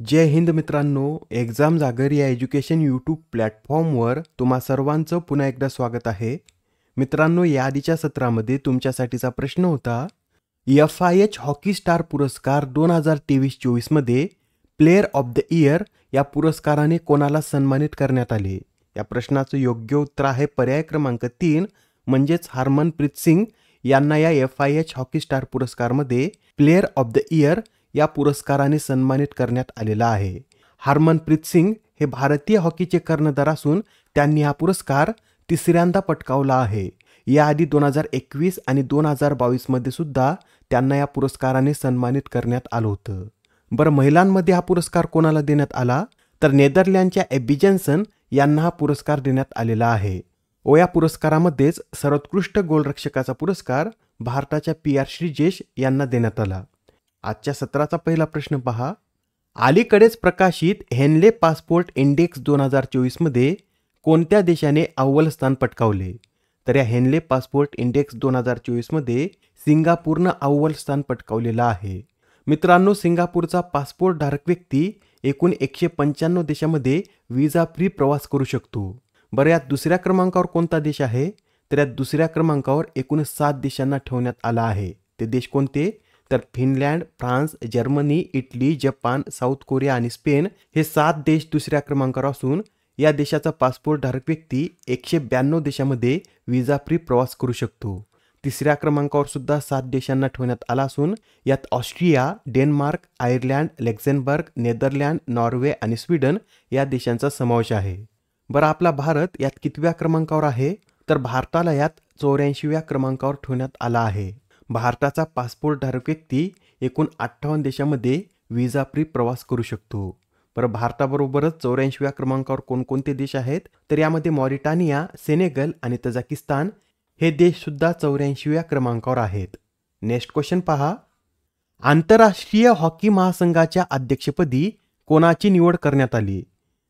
जय हिंद मित्रांनो, एक्झाम जागर या एज्युकेशन यूट्यूब प्लॅटफॉर्मवर तुम्हा सर्वांचं पुन्हा एकदा स्वागत आहे. मित्रांनो, या आधीच्या सत्रामध्ये तुमच्यासाठीचा प्रश्न होता, FIH हॉकी स्टार पुरस्कार 2023-24 मध्ये प्लेयर ऑफ द इयर या पुरस्काराने कोणाला सन्मानित करण्यात आले. या प्रश्नाचं योग्य उत्तर आहे पर्याय क्रमांक 3 म्हणजेच हरमनप्रीत सिंग यांना या FIH हॉकी स्टार पुरस्कारमध्ये प्लेयर ऑफ द इयर या पुरस्काराने सन्मानित करण्यात आलेला आहे. हरमनप्रीत सिंग हे भारतीय हॉकीचे कर्णधार असून त्यांनी हा पुरस्कार तिसऱ्यांदा पटकावला आहे. याआधी 2021 आणि 2022 मध्ये सुद्धा त्यांना या पुरस्काराने सन्मानित करण्यात आलं होतं. बरं, महिलांमध्ये हा पुरस्कार कोणाला देण्यात आला तर नेदरलँडच्या एब्बी जेन्सन यांना हा पुरस्कार देण्यात आलेला आहे. या पुरस्कारामध्येच सर्वोत्कृष्ट गोलरक्षकाचा पुरस्कार भारताच्या PR श्रीजेश यांना देण्यात आला. आजच्या सत्राचा पहिला प्रश्न पहा. अलीकडेच प्रकाशित हेनले पासपोर्ट इंडेक्स 2024 मध्ये कोणत्या देशाने अव्वल स्थान पटकावले? तर या हेनले पासपोर्ट इंडेक्स 2024 मध्ये सिंगापूरनं अव्वल स्थान पटकावलेलं आहे. मित्रांनो, सिंगापूरचा पासपोर्ट धारक व्यक्ती एकूण 195 देशामध्ये विजा फ्री प्रवास करू शकतो. बरं, यात दुसऱ्या क्रमांकावर कोणता देश आहे? तर यात दुसऱ्या क्रमांकावर एकूण 7 देशांना ठेवण्यात आला आहे. ते देश कोणते? तर Finland, France, Germany, Italy, Japan, south Korea आणि स्पेन हे 7 देश दुसऱ्या क्रमांकावर असून या देशाचा पासपोर्ट धारक व्यक्ती 192 देशामध्ये विजा फ्री प्रवास करू शकतो. तिसऱ्या क्रमांकावर सुद्धा 7 देशांना ठेवण्यात आला असून यात Austria, Denmark, Ireland, Luxembourg, Netherland, Norway आणि स्वीडन या देशांचा समावेश आहे. बरं, आपला भारत यात कितव्या क्रमांकावर आहे? तर भारताला यात 84व्या क्रमांकावर ठेवण्यात आला आहे. भारताचा पासपोर्ट धारक व्यक्ती एकूण 58 देशामध्ये विजा फ्री प्रवास करू शकतो. बरं, भारताबरोबरच 84व्या क्रमांकावर कोणकोणते देश आहेत? तर यामध्ये मॉरिटानिया, सेनेगल आणि तजाकिस्तान हे देश सुद्धा 84व्या क्रमांकावर आहेत. नेक्स्ट क्वेश्चन पहा. आंतरराष्ट्रीय हॉकी महासंघाच्या अध्यक्षपदी कोणाची निवड करण्यात आली?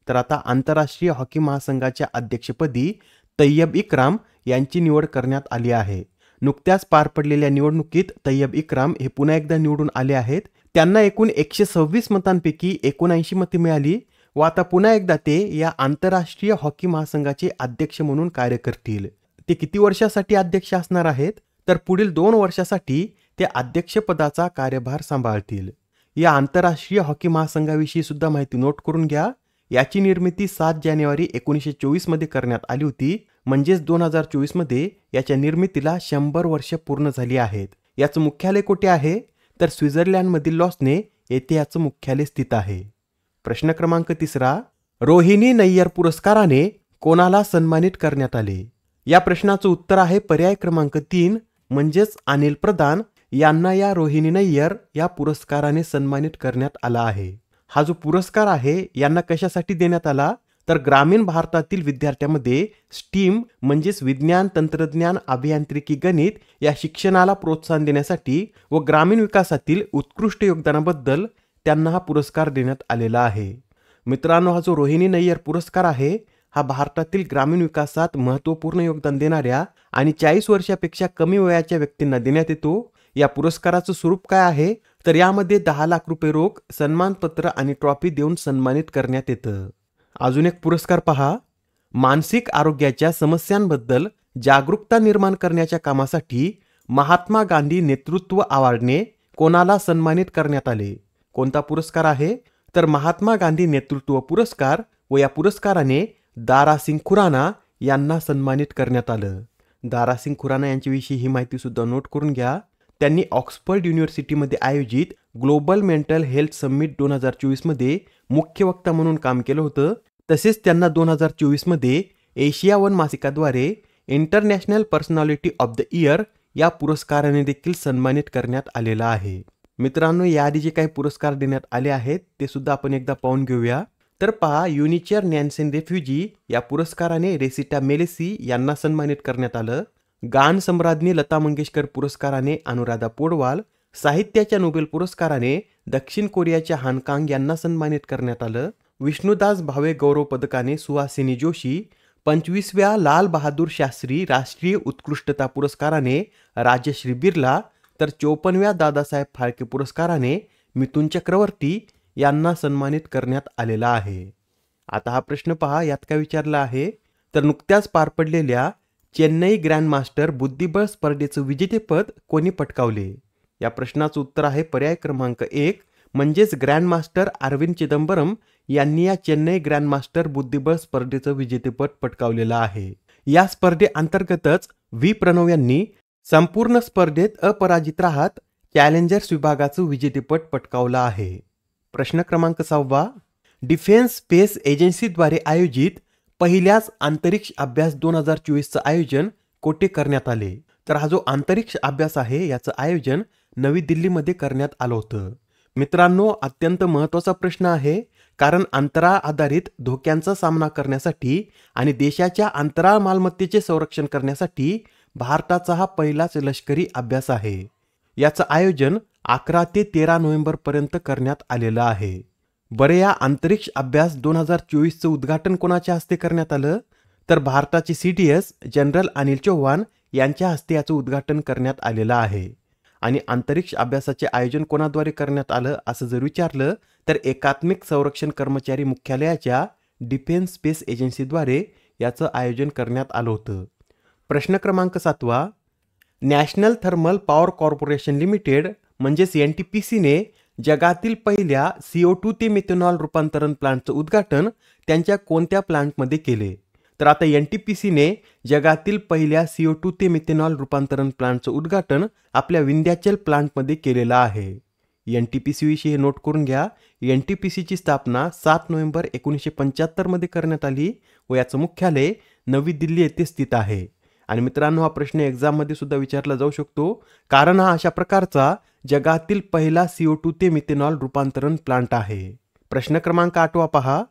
तर आता आंतरराष्ट्रीय हॉकी महासंघाच्या अध्यक्षपदी तय्यब इक्राम यांची निवड करण्यात आली आहे. नुकत्याच पार पडलेल्या निवडणुकीत तय्यब इक्राम हे पुन्हा एकदा निवडून आले आहेत. त्यांना एकूण 126 मतांपैकी 79 मते मिळाली व आता पुन्हा एकदा ते या आंतरराष्ट्रीय हॉकी महासंघाचे अध्यक्ष म्हणून कार्य करतील. ते किती वर्षासाठी अध्यक्ष असणार आहेत? तर पुढील 2 वर्षासाठी ते अध्यक्षपदाचा कार्यभार सांभाळतील. या आंतरराष्ट्रीय हॉकी महासंघाविषयी सुद्धा माहिती नोट करून घ्या. याची निर्मिती 7 जानेवारी 1924 मध्ये करण्यात आली होती. म्हणजेच 2024 मध्ये याच्या निर्मितीला 100 वर्ष पूर्ण झाली आहेत. याचं मुख्यालय कुठे आहे? तर स्वित्झर्लंडमधील लॉसने येथे याचं मुख्यालय स्थित आहे. प्रश्न क्रमांक 3. रोहिणी नय्यर पुरस्काराने कोणाला सन्मानित करण्यात आले? या प्रश्नाचं उत्तर आहे पर्याय क्रमांक 3 म्हणजेच अनिल प्रधान यांना या रोहिणी नय्यर या पुरस्काराने सन्मानित करण्यात आला आहे. हा जो पुरस्कार आहे यांना कशासाठी देण्यात आला? तर ग्रामीण भारतातील विद्यार्थ्यांमध्ये स्टीम म्हणजेच विज्ञान, तंत्रज्ञान, अभियांत्रिकी, गणित या शिक्षणाला प्रोत्साहन देण्यासाठी व ग्रामीण विकासातील उत्कृष्ट योगदानाबद्दल त्यांना हा पुरस्कार देण्यात आलेला आहे. मित्रांनो, हा जो रोहिणी नय्यर पुरस्कार आहे हा भारतातील ग्रामीण विकासात महत्त्वपूर्ण योगदान देणाऱ्या आणि 40 वर्षापेक्षा कमी वयाच्या व्यक्तींना देण्यात येतो. या पुरस्काराचं स्वरूप काय आहे? तर यामध्ये 10 लाख रुपये रोख, सन्मानपत्र आणि ट्रॉफी देऊन सन्मानित करण्यात येतं. अजून एक पुरस्कार पहा. मानसिक आरोग्याच्या समस्यांबद्दल जागरूकता निर्माण करण्याच्या कामासाठी महात्मा गांधी नेतृत्व अवॉर्डने कोणाला सन्मानित करण्यात आले? कोणता पुरस्कार आहे? तर महात्मा गांधी नेतृत्व पुरस्कार व या पुरस्काराने दारासिंग खुराना यांना सन्मानित करण्यात आलं. दारासिंग खुराना यांच्याविषयी ही माहिती सुद्धा नोट करून घ्या. त्यांनी ऑक्सफर्ड युनिव्हर्सिटीमध्ये आयोजित ग्लोबल मेंटल हेल्थ समिट 2024 मध्ये मुख्य वक्ता म्हणून काम केलं होतं. तसेच त्यांना 2024 मध्ये एशिया वन मासिकाद्वारे international personality of the year या पुरस्काराने देखील सन्मानित करण्यात आलेला आहे. मित्रांनो, याआधी जे काही पुरस्कार देण्यात आले आहेत ते सुद्धा आपण एकदा पाहून घेऊया. तर पहा, युनिचर नॅन्सेन रेफ्युजी या पुरस्काराने रेसिटा मेलेसी यांना सन्मानित करण्यात आलं. गान सम्राज्ञी लता मंगेशकर पुरस्काराने अनुराधा पौडवाल, साहित्याच्या नोबेल पुरस्काराने दक्षिण कोरियाच्या हानकांग यांना सन्मानित करण्यात आलं. विष्णुदास भावे गौरव पदकाने सुहासिनी जोशी, 25व्या लाल बहादूर शास्त्री राष्ट्रीय उत्कृष्टता पुरस्काराने राजश्री बिर्ला, तर 54व्या दादासाहेब फाळके पुरस्काराने मिथुन चक्रवर्ती यांना सन्मानित करण्यात आलेला आहे. आता हा प्रश्न पहा, यात काय विचारला आहे, तर नुकत्याच पार पडलेल्या चेन्नई ग्रँडमास्टर बुद्धिबळ स्पर्धेचं विजेतेपद कोणी पटकावले? या प्रश्नाचं उत्तर आहे पर्याय क्रमांक 1 म्हणजेच ग्रँडमास्टर अरविंद चिदंबरम यांनी या चेन्नई ग्रँडमास्टर बुद्धिबळ स्पर्धेचं विजेतेपद पटकावलेलं आहे. या स्पर्धेअंतर्गतच व्ही प्रणव यांनी संपूर्ण स्पर्धेत अपराजित राहत चॅलेंजर्स विभागाचं विजेतेपद पटकावलं आहे. प्रश्न क्रमांक 6 डिफेन्स स्पेस एजन्सीद्वारे आयोजित पहिल्याच अंतरिक्ष अभ्यास 2024चं आयोजन कोठे करण्यात आले? तर हा जो अंतरिक्ष अभ्यास आहे याचं आयोजन नवी दिल्लीमध्ये करण्यात आलं होतं. मित्रांनो, अत्यंत महत्त्वाचा प्रश्न आहे, कारण अंतराळ आधारित धोक्यांचा सामना करण्यासाठी आणि देशाच्या अंतराळ मालमत्तेचे संरक्षण करण्यासाठी भारताचा हा पहिलाच लष्करी अभ्यास आहे. याचं आयोजन 11 ते 13 नोव्हेंबरपर्यंत करण्यात आलेलं आहे. बरं, या अंतरिक्ष अभ्यास 2024चं उद्घाटन कोणाच्या हस्ते करण्यात आलं? तर भारताचे CDS जनरल अनिल चौहान यांच्या हस्ते याचं उद्घाटन करण्यात आलेलं आहे. आणि अंतरिक्ष अभ्यासाचे आयोजन कोणाद्वारे करण्यात आलं असं जर विचारलं तर एकात्मिक संरक्षण कर्मचारी मुख्यालयाच्या डिफेन्स स्पेस एजन्सीद्वारे याचं आयोजन करण्यात आलं होतं. प्रश्न क्रमांक 7 national thermal power corporation limited म्हणजेच NTPCने जगातील पहिल्या CO2 ते मिथेनॉल रूपांतरण प्लांटचं उद्घाटन त्यांच्या कोणत्या प्लांटमध्ये केले? तर आता NTPCने जगातील पहिल्या CO2 ते मिथेनॉल रूपांतरण प्लांटचं उद्घाटन आपल्या विंध्याचल प्लांटमध्ये केलेलं आहे. NTPC विषयी नोट करून घ्या. NTPCची स्थापना 7 नोव्हेंबर 1975 मध्ये करण्यात आली व याचं मुख्यालय नवी दिल्ली येथे स्थित आहे. आणि मित्रांनो, हा प्रश्न एक्झाममध्ये सुद्धा विचारला जाऊ शकतो, कारण हा अशा प्रकारचा जगातील पहिला CO2 ते मिथेनॉल रूपांतरण प्लांट आहे. प्रश्न क्रमांक 8 पहा,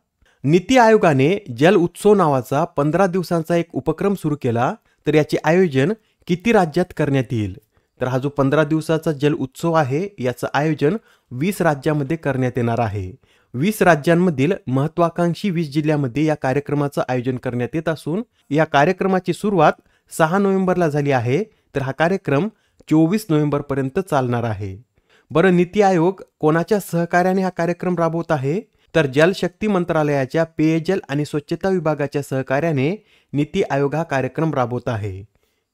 नीती आयोगाने जल उत्सव नावाचा 15 दिवसांचा एक उपक्रम सुरू केला, तर याचे आयोजन किती राज्यात करण्यात येईल? तर हा जो 15 दिवसाचा जल उत्सव आहे याचं आयोजन 20 राज्यामध्ये करण्यात येणार आहे. 20 राज्यांमधील महत्वाकांक्षी 20 जिल्ह्यामध्ये या कार्यक्रमाचं आयोजन करण्यात येत असून या कार्यक्रमाची सुरुवात 6 नोव्हेंबरला झाली आहे, तर हा कार्यक्रम 24 नोव्हेंबरपर्यंत चालणार आहे. बरं, नीती आयोग कोणाच्या सहकार्याने हा कार्यक्रम राबवत आहे? तर जलशक्ती मंत्रालयाच्या पेयजल आणि स्वच्छता विभागाच्या सहकार्याने नीती आयोग हा कार्यक्रम राबवत आहे.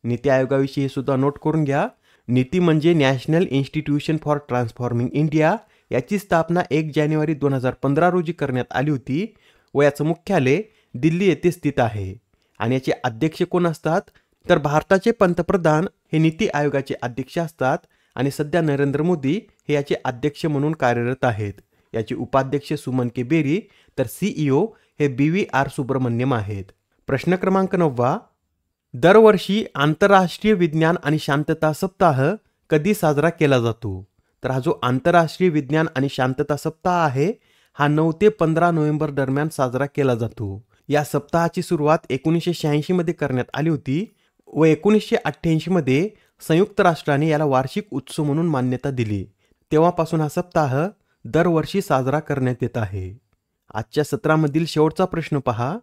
नीती आयोगाविषयी सुद्धा नोट करून घ्या. नीती म्हणजे national institution for transforming India. याची स्थापना 1 जानेवारी 2015 रोजी करण्यात आली होती व याचं मुख्यालय दिल्ली येथे स्थित आहे. आणि याचे अध्यक्ष कोण असतात? तर भारताचे पंतप्रधान हे नीती आयोगाचे अध्यक्ष असतात आणि सध्या नरेंद्र मोदी हे याचे अध्यक्ष म्हणून कार्यरत आहेत. याचे उपाध्यक्ष सुमन के बेरी, तर CEO हे BVR सुब्रमण्यम आहेत. प्रश्न क्रमांक 9 दरवर्षी आंतरराष्ट्रीय विज्ञान आणि शांतता सप्ताह कधी साजरा केला जातो? तर हा जो आंतरराष्ट्रीय विज्ञान आणि शांतता सप्ताह आहे हा 9 ते 15 नोव्हेंबर दरम्यान साजरा केला जातो. या सप्ताहाची सुरुवात 1986 मध्ये करण्यात आली होती व 1988 मध्ये संयुक्त राष्ट्राने याला वार्षिक उत्सव म्हणून मान्यता दिली. तेव्हापासून हा सप्ताह दरवर्षी साजरा करण्यात येत आहे. आजच्या सत्रामधील शेवटचा प्रश्न पहा,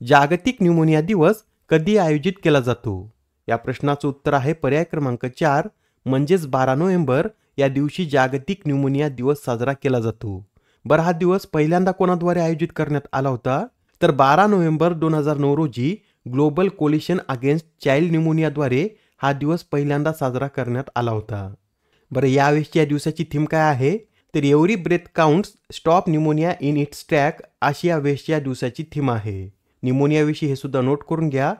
जागतिक न्यूमोनिया दिवस कधी आयोजित केला जातो? या प्रश्नाचं उत्तर आहे पर्याय क्रमांक 4 म्हणजेच 12 नोव्हेंबर या दिवशी जागतिक न्यूमोनिया दिवस साजरा केला जातो. बरं, हा दिवस पहिल्यांदा कोणाद्वारे आयोजित करण्यात आला होता? तर 12 नोव्हेंबर 2009 रोजी ग्लोबल कोलिशन अगेन्स्ट चाइल्ड न्यूमोनियाद्वारे हा दिवस पहिल्यांदा साजरा करण्यात आला होता. बरं, यावेळेची या दिवसाची थीम काय आहे? तर every breath counts stop pneumonia in its track अशी यावेळेची या दिवसाची थीम आहे. न्यूमोनियाविषयी हे सुद्धा नोट करून घ्या.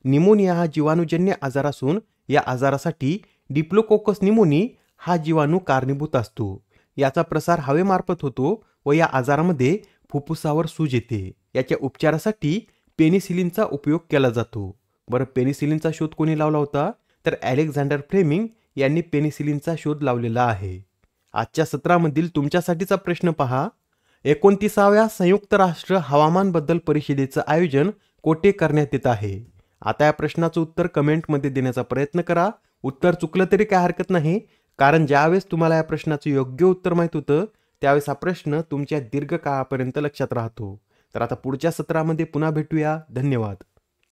न्यूमोनिया हा जीवाणूजन्य आजार असून या आजारासाठी डिप्लोकोकस न्यूमोनी हा जीवाणू कारणीभूत असतो. याचा प्रसार हवेमार्फत होतो व या आजारामध्ये फुफ्फुसावर सूज येते. याच्या उपचारासाठी पेनिसिलिनचा उपयोग केला जातो. बरं, पेनिसिलिनचा शोध कोणी लावला होता? तर अलेक्झांडर फ्लेमिंग यांनी पेनिसिलिनचा शोध लावलेला आहे. आजच्या सत्रामधील तुमच्यासाठीचा प्रश्न पहा, 29व्या संयुक्त राष्ट्र हवामान बदल परिषदेचं आयोजन कोठे करण्यात येत आहे? आता या प्रश्नाचं उत्तर कमेंटमध्ये देण्याचा प्रयत्न करा. उत्तर चुकलं तरी काय हरकत नाही, कारण ज्यावेळेस तुम्हाला या प्रश्नाचं योग्य उत्तर माहीत होतं त्यावेळेस हा प्रश्न तुमच्या दीर्घकाळापर्यंत लक्षात राहतो. तर आता पुढच्या सत्रामध्ये पुन्हा भेटूया. धन्यवाद.